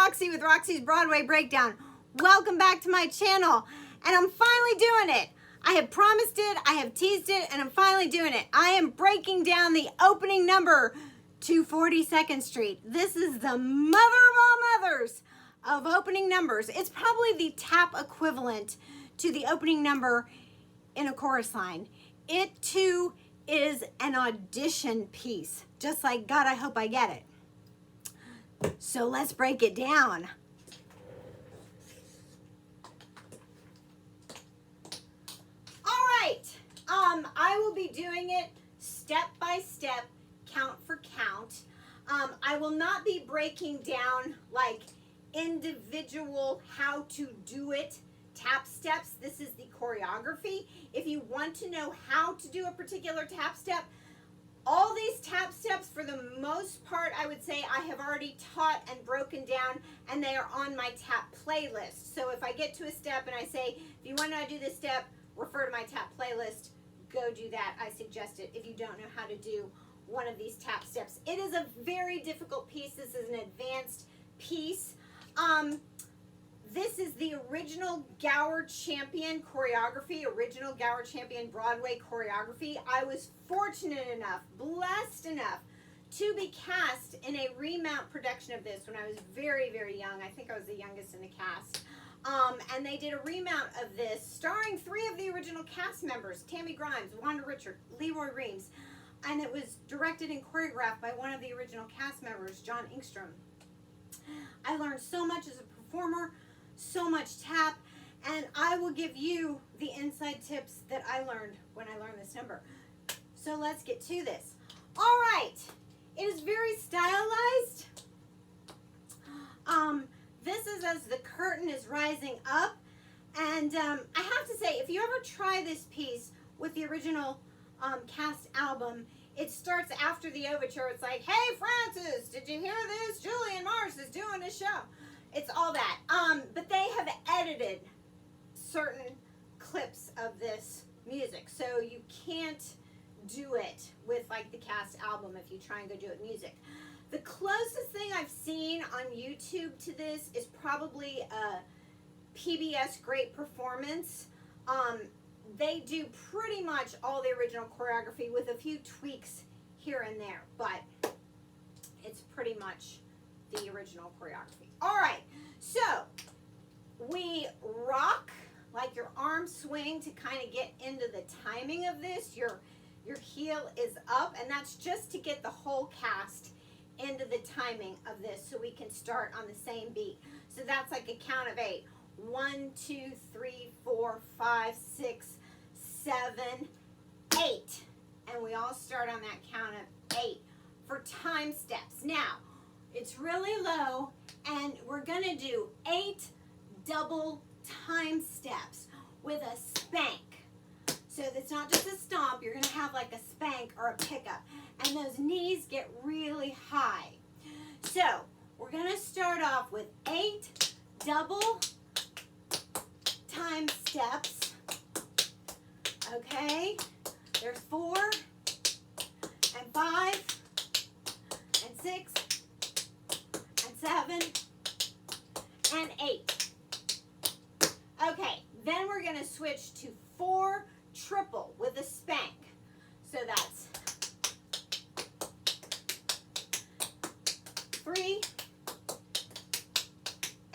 Roxy with Roxie's Broadway Breakdown. Welcome back to my channel, and I'm finally doing it. I have promised it, I have teased it, and I'm finally doing it. I am breaking down the opening number to 42nd Street. This is the mother of all mothers of opening numbers. It's probably the tap equivalent to the opening number in a chorus line. It too is an audition piece, just like God, I Hope I Get It. So let's break it down. All right, I will be doing it step by step, count for count. I will not be breaking down like individual how to do it tap steps. This is the choreography. If you want to know how to do a particular tap step, all these tap steps, for the most part, I would say I have already taught and broken down, and they are on my tap playlist. So if I get to a step and I say, if you want to do this step, refer to my tap playlist, go do that. I suggest it if you don't know how to do one of these tap steps. It is a very difficult piece. This is an advanced piece. This is the original Gower Champion choreography, original Gower Champion Broadway choreography. I was fortunate enough, blessed enough to be cast in a remount production of this when I was very, very young. I think I was the youngest in the cast. And they did a remount of this starring 3 of the original cast members, Tammy Grimes, Wanda Richard, Leroy Reams. And it was directed and choreographed by one of the original cast members, John Ingstrom. I learned so much as a performer, so much tap, and I will give you the inside tips that I learned when I learned this number. So let's get to this. All right, it is very stylized. This is as the curtain is rising up, and I have to say, if you ever try this piece with the original cast album, it starts after the overture. It's like, hey Francis, did you hear this? Julian Mars is doing a show. It's all that. But they have edited certain clips of this music, so you can't do it with like the cast album if you try and go do it music. The closest thing I've seen on YouTube to this is probably a PBS Great Performance. They do pretty much all the original choreography with a few tweaks here and there, but it's pretty much the original choreography. All right, so we rock, like your arms swing to kind of get into the timing of this. Your heel is up, and that's just to get the whole cast into the timing of this so we can start on the same beat. So that's like a count of 8. 1, 2, 3, 4, 5, 6, 7, 8. And we all start on that count of 8 for time steps. Now, it's really low, and we're going to do 8 double time steps with a spank. So it's not just a stomp, you're going to have like a spank or a pickup. And those knees get really high. So we're going to start off with 8 double time steps. Okay, there's 4 and 5 and 6 and 7 and 8. Okay, then we're going to switch to 4 triple with a spank. So that's 3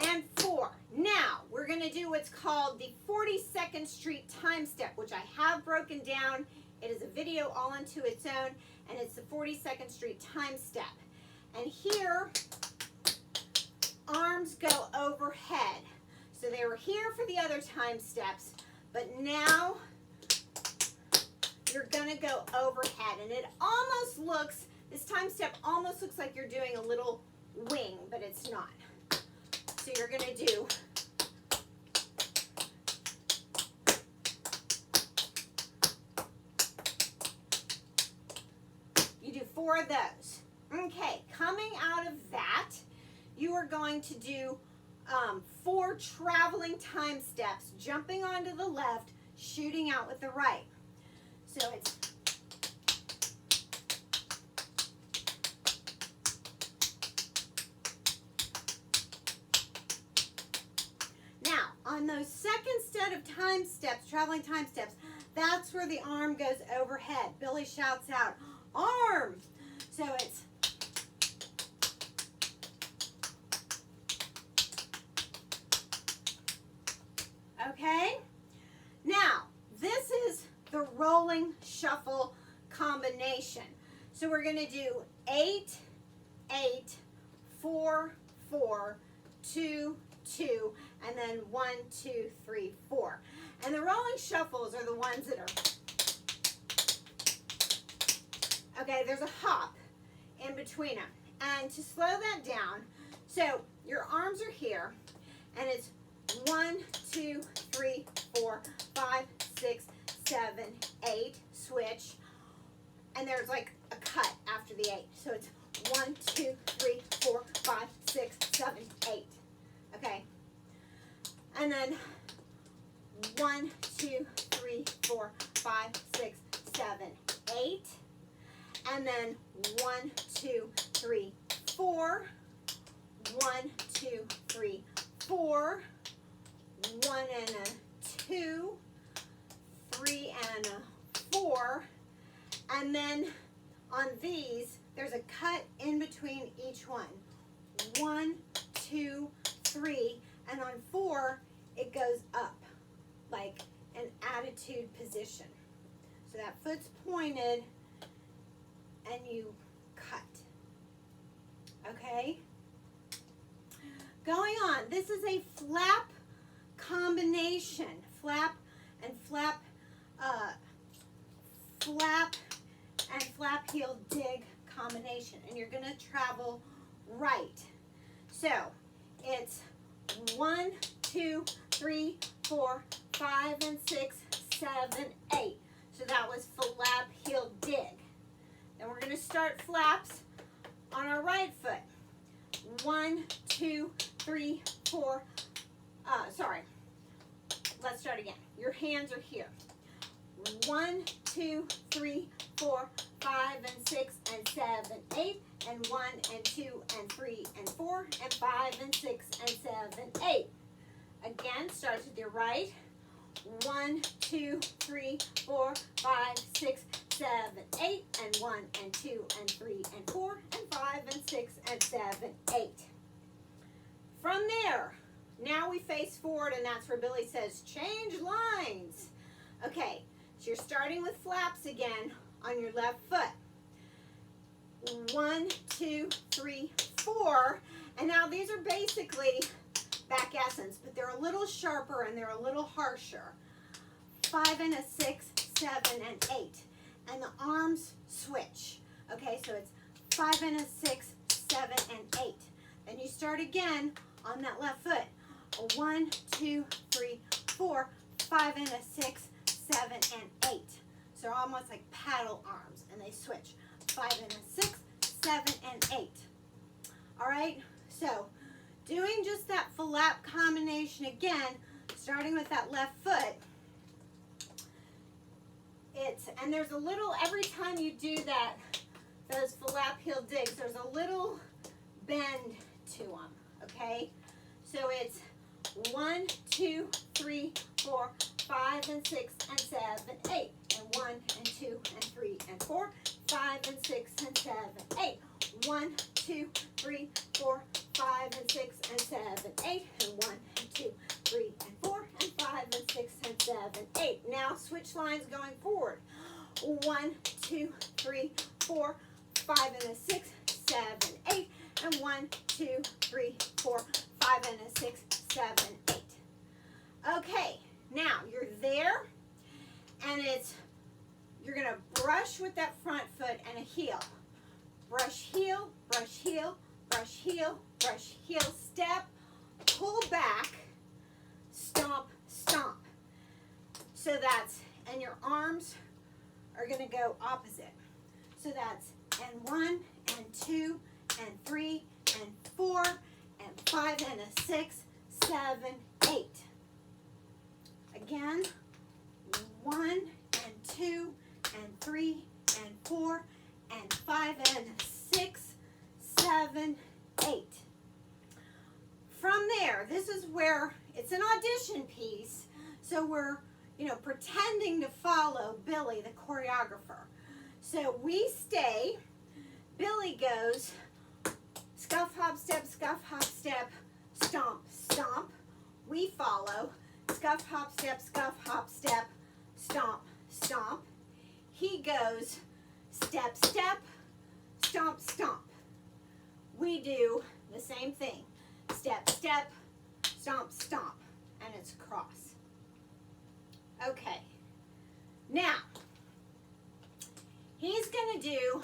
and 4. Now we're going to do what's called the 42nd Street time step, which I have broken down. It is a video all unto its own, and it's the 42nd Street time step. And here, arms go overhead. So they were here for the other time steps, but now you're going to go overhead. And it almost looks, this time step almost looks like you're doing a little wing, but it's not. So you're going to do you do 4 of those. Okay, coming out of that, you are going to do 4 traveling time steps, jumping onto the left, shooting out with the right. So it's on those second set of time steps, traveling time steps, that's where the arm goes overhead. Billy shouts out, arm. So it's okay. Now, this is the rolling shuffle combination. So we're going to do 8, 8, 4, 4, 2, 2, and then 1, 2, 3, 4. And the rolling shuffles are the ones that are, okay, there's a hop in between them. And to slow that down, so your arms are here, and it's 1, 2, 3, 4, 5, 6, 7, 8, switch, and there's like a cut after the 8. So it's 1, 2, 3, 4, 5, 6, 7, 8. Okay. And then 1, 2, 3, 4, 5, 6, 7, 8. And then 1, 2, 3, 4. 1, 2, 3, 4. 1 and a 2. 3 and a 4. And then on these, there's a cut in between each one. 1, 2, 3, and on 4, it goes up, like an attitude position. So that foot's pointed, and you cut. Okay? Going on, this is a flap combination. Flap and flap, flap and flap heel dig combination. And you're going to travel right. So it's 1, 2, 3, 4, 5, and 6, 7, 8. So that was flap heel dig. Then we're going to start flaps on our right foot. 1, 2, 3, 4. Let's start again. Your hands are here. 1, 2, 3, 4, 5, and 6, and 7, 8, and 1, and 2, and 3, and 4, and 5, and 6, and 7, 8. Again, starts with your right. 1, 2, 3, 4, 5, 6, 7, 8, and 1, and 2, and 3, and 4, and 5, and 6, and 7, 8. From there, now we face forward, and that's where Billy says, change lines. Okay, so you're starting with flaps again on your left foot. 1, 2, 3, 4, and now these are basically back essence, but they're a little sharper and they're a little harsher. 5 and a 6, 7 and 8, and the arms switch. Okay, so it's 5 and a 6, 7 and 8. Then you start again on that left foot. 1, 2, 3, 4, 5 and a 6, 7 and 8. So they're almost like paddle arms, and they switch. 5 and a 6, 7 and 8. All right, so doing just that flap combination again, starting with that left foot. And there's a little, every time you do that, those flap heel digs, there's a little bend to them, okay? So it's 1, 2, 3, 4, 5 and 6 and 7, 8, and 1 and 2 and 3 and 4, 5 and 6 and 7, 8, 1, 2, 3, 4, 5 and 6 and 7, 8, and 1 and 2, 3 and 4, and 5 and 6 and 7, 8. Now switch lines going forward. 1, 2, 3, 4, 5 and a 6, 7, 8, and 1, 2, 3, 4, 5 and a 6, 7, 8. Okay, now you're there, and you're going to brush with that front foot and a heel. Brush heel, brush heel, brush heel, brush heel, step, pull back, stomp, stomp. So that's, and your arms are going to go opposite. So that's, and 1, and 2, and 3, and 4, and 5, and a 6, 7, 8. Again, 1, and 2, and 3, and 4, and 5, and 6, 7, 8. From there, there. This is where it's an audition piece, so we're, you know, pretending to follow Billy, the choreographer. So we stay. Billy goes scuff, hop, step, stomp, stomp. We follow scuff, hop, step, stomp, stomp. He goes step, step, stomp, stomp. We do the same thing. Step, step, stomp, stomp. And it's cross. Okay. Now, he's going to do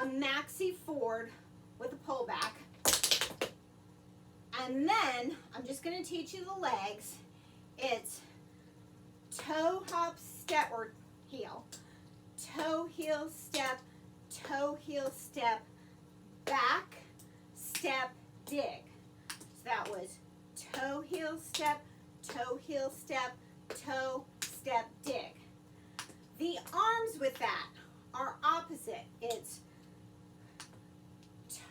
a maxi forward with a pullback. And then, I'm just going to teach you the legs. It's toe, hop, step, or heel. Toe, heel, step, back, step, dig. So that was toe, heel, step, toe, step, dig. The arms with that are opposite. It's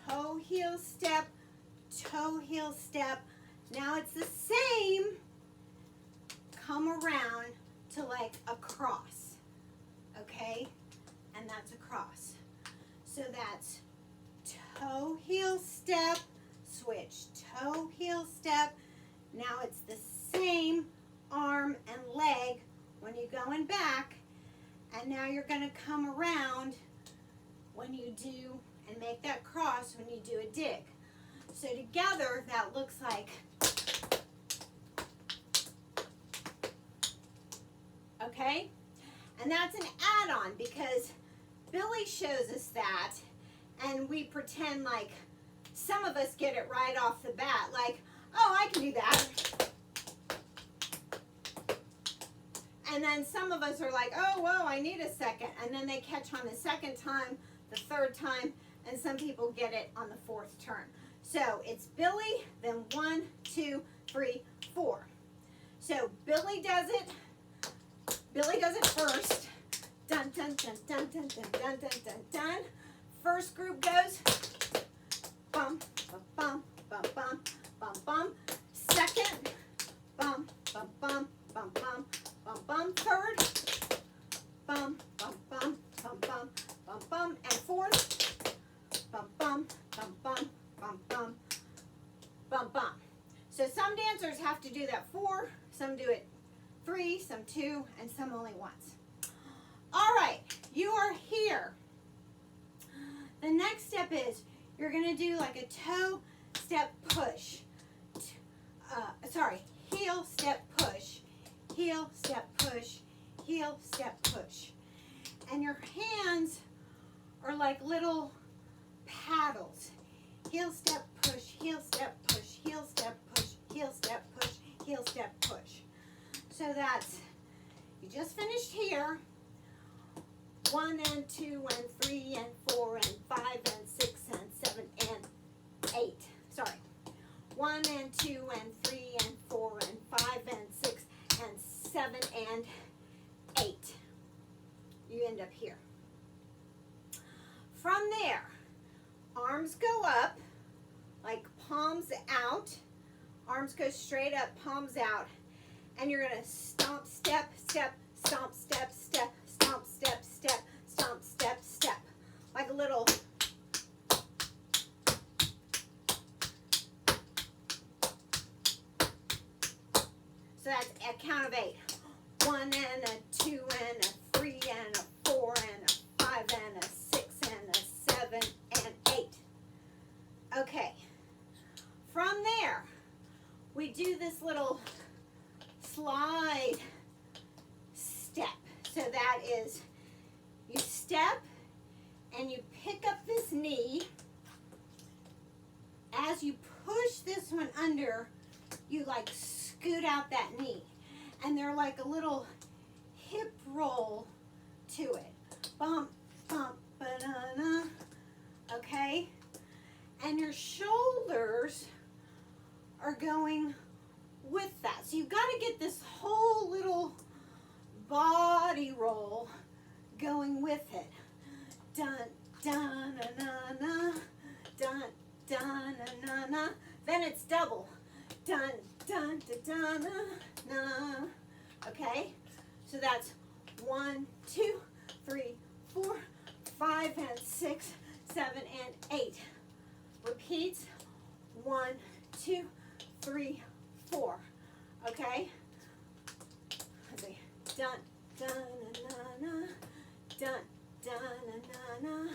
toe, heel, step. Now it's the same. Come around to like a cross. Okay? And that's a cross. So that's toe, heel, step, switch, toe, heel, step. Now it's the same arm and leg when you're going back. And now you're going to come around when you do and make that cross when you do a dig. So together that looks like, okay? And that's an add-on because Billy shows us that and we pretend like some of us get it right off the bat, like, oh, I can do that. And then some of us are like, oh, whoa, I need a second. And then they catch on the second time, the third time, and some people get it on the fourth turn. So it's Billy, then 1, 2, 3, 4. So Billy does it. Billy does it first. Dun, dun, dun, dun, dun, dun, dun, dun, dun, dun. First group goes bum, bum, bum, bum, bum, bum. Second, bum, bum, bum, bum, bum, bum, bum. Third, bum, bum, bum, bum, bum, bum, bum. And fourth, bum, bum, bum, bum, bum, bum, bum, bum. So some dancers have to do that 4, some do it 3, some 2, and some only once. All right, you are here. The next step is you're going to do like a toe, step, push. Heel, step, push. Heel, step, push. Heel, step, push. And your hands are like little paddles. Heel, step, push. Heel, step, push. Heel, step, push. Heel, step, push. Heel, step, push. So that's, you just finished here. 1 and 2 and 3 and 4 and 5 and 6 and 7 and 8. Sorry. 1 and 2 and 3 and 4 and 5 and 6 and 7 and 8. You end up here. From there, arms go up, like palms out. Arms go straight up, palms out. And you're going to stomp, step, step, stomp, step, step, stomp, step, step, stomp, step, step. Like a little. So that's a count of 8. 1 and a 2 and a 3 and a 4 and a 5 and a 6 and a 7 and 8. Okay. From there, we do this little slide step. So that is, you step and you pick up this knee. As you push this one under, you like scoot out that knee. And they're like a little hip roll to it. Bump, bump, ba-da-da. Okay? And your shoulders are going with that. So you've got to get this whole little body roll going with it. Dun, dun, na, na, na. Dun, dun, na, na, na. Then it's double. dun, dun, dun, dun, dun, dun. Okay, so that's 1, 2, 3, 4, 5, and 6, 7, and 8. Repeats. 1, 2, 3, 4. Okay. Okay. Dun, dun, na, na, na. Dun, dun, na, na, na.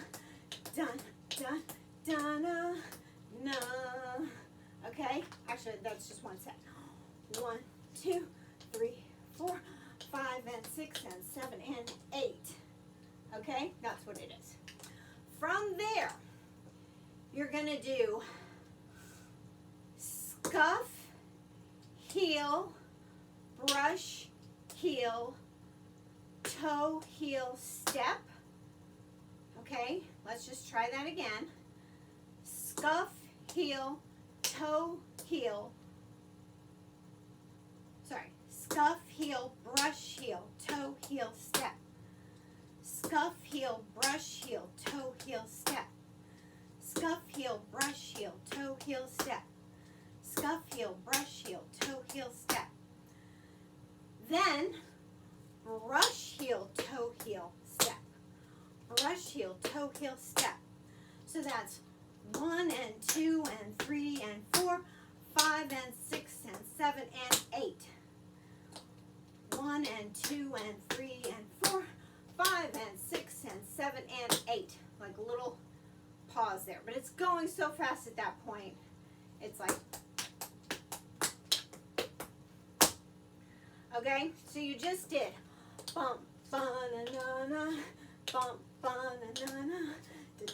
Dun, dun, dun, na, na. Okay. Actually, that's just one set. 1, 2, 3, 4, 5, and 6, and 7, and 8. Okay, that's what it is. From there, you're gonna do scuff, heel, brush, heel, toe, heel, step. Okay, let's just try that again. Scuff, heel, toe, heel. Sorry, scuff, heel, brush, heel, toe, heel, step. Scuff, heel, brush, heel, toe, heel, step. Scuff, heel, brush, heel, toe, heel, step. Scuff, heel, brush, heel, toe, heel, step. Then, brush, heel, toe, heel, step. Brush, heel, toe, heel, step. So that's 1 and 2 and 3 and 4, 5 and 6 and 7 and 8. 1 and 2 and 3 and 4, 5 and 6 and 7 and 8. Like a little pause there. But it's going so fast at that point. It's like, okay, so you just did bump, ba-na-na-na, bump, ba-na-na-na,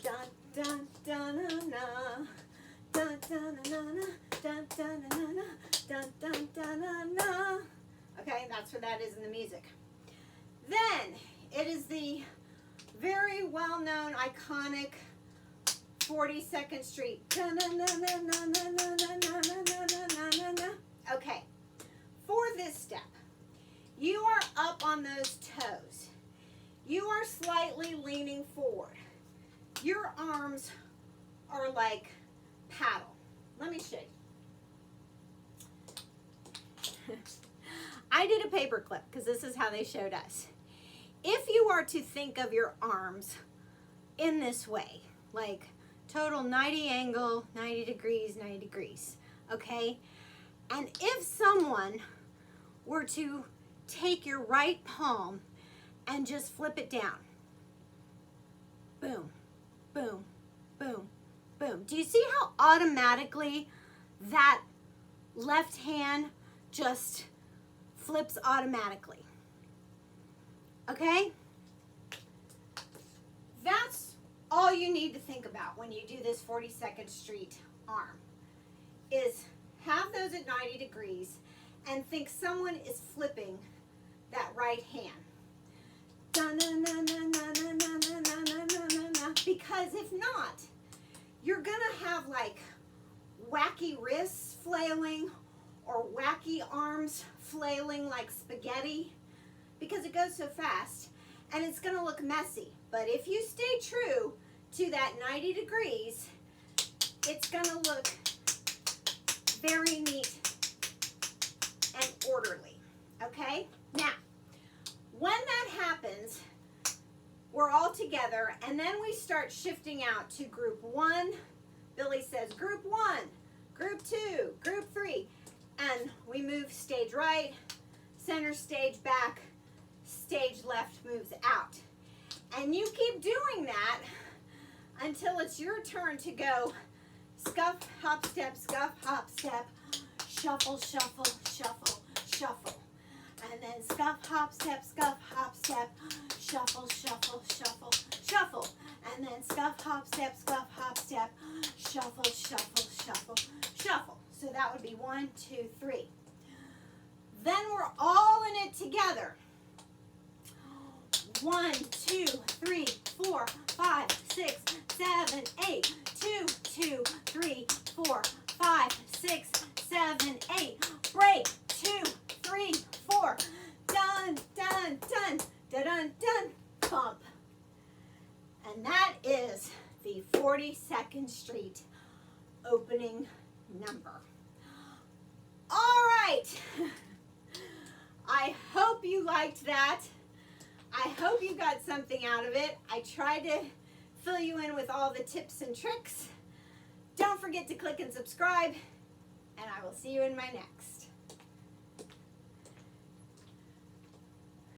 dun, dun-dun-dun-na, dun-dun-na-na, dun-dun-na-na, dun-dun-dun-na-na. Okay, that's what that is in the music. Then, it is the very well-known, iconic 42nd Street. Okay, for this step, you are up on those toes. You are slightly leaning forward. Your arms are like paddle. Let me show you. I did a paper clip because this is how they showed us. If you are to think of your arms in this way, like total 90 angle, 90 degrees, okay? And if someone were to take your right palm and just flip it down, boom, boom, boom, boom. Do you see how automatically that left hand just flips automatically? Okay? That's all you need to think about when you do this 42nd Street arm, is have those at 90 degrees and think someone is flipping that right hand. Because if not, you're gonna have like wacky wrists flailing or wacky arms flailing like spaghetti because it goes so fast and it's gonna look messy. But if you stay true to that 90 degrees, it's gonna look very neat and orderly, okay? Now, when that happens, we're all together, and then we start shifting out to group 1. Billy says group 1, group 2, group 3, and we move stage right, center stage back, stage left moves out. And you keep doing that until it's your turn to go scuff, hop, step, shuffle, shuffle, shuffle, shuffle. And then scuff, hop, step, shuffle, shuffle, shuffle, shuffle. And then scuff, hop, step, shuffle, shuffle, shuffle, shuffle. So that would be 1, 2, 3. Then we're all in it together. 1, 2, 3, 4, 5, 6, 7, 8. 2, 2, 3, 4, 5, 6, 7, 8. Break. 2, 3, 4. Dun, dun, dun, dun, dun, dun. Bump. And that is the 42nd Street opening number. hope you liked that. I hope you got something out of it. I tried to fill you in with all the tips and tricks. Don't forget to click and subscribe, and I will see you in my next.